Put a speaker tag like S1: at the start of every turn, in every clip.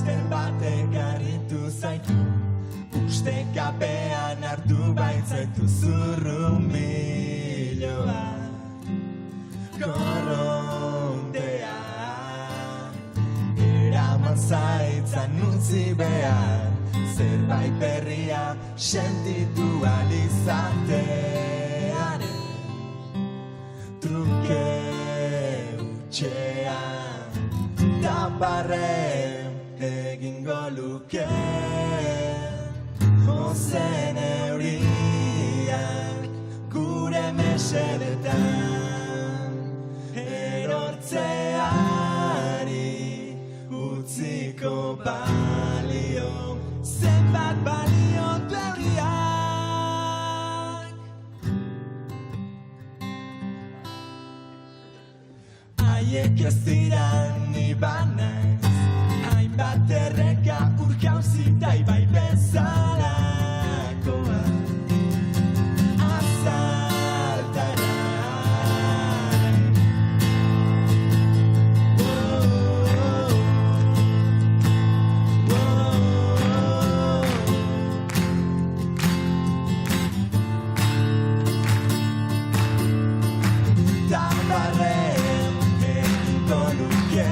S1: laster batek harritu zaitu, ustekapean hartu baitzaitu zurrumiloa. Korrontea eraman zaitzan utzi behar, zerbait berria sentitu alizatean. Truke utxean taparren egingo luke, ozen euriak gure mesedetan, erortzeari utziko balio, zenbat balio teoriak. Haiek ez dira ni banaiz, hainbat erreka urkauzita ibai bezalakoa. Azaltara tabarren egingo luke,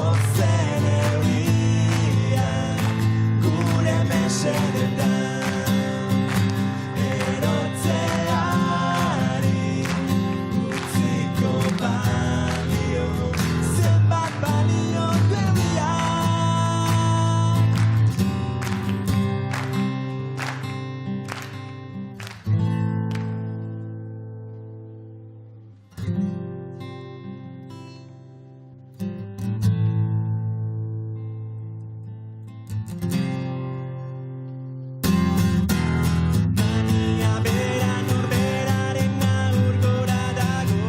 S1: ozen euriak gure mesedetan, erotzeari utziko balio, zenbat balio teoriak. Mania bera norberaren aur gora dago,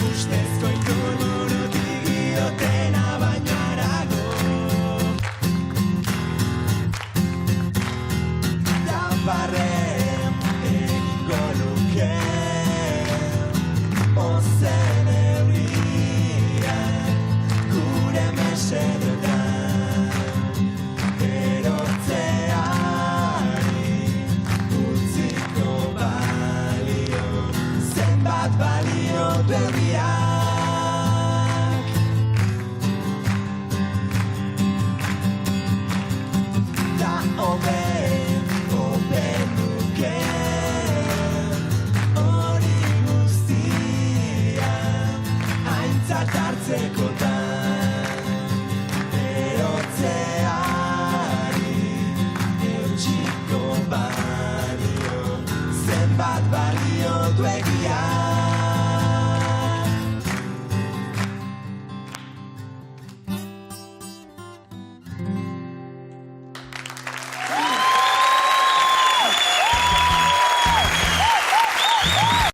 S1: ustezko iturburutik giotena baino harago. Tabarren egingo luke, ozen euriak gure mesedetan, erortzeari utziko balio, zenbat balio teoriak. Da hobe nuke hori guztia aintzat hartzekotan, erotzeari eutsiko balio, zenbat balio du egia.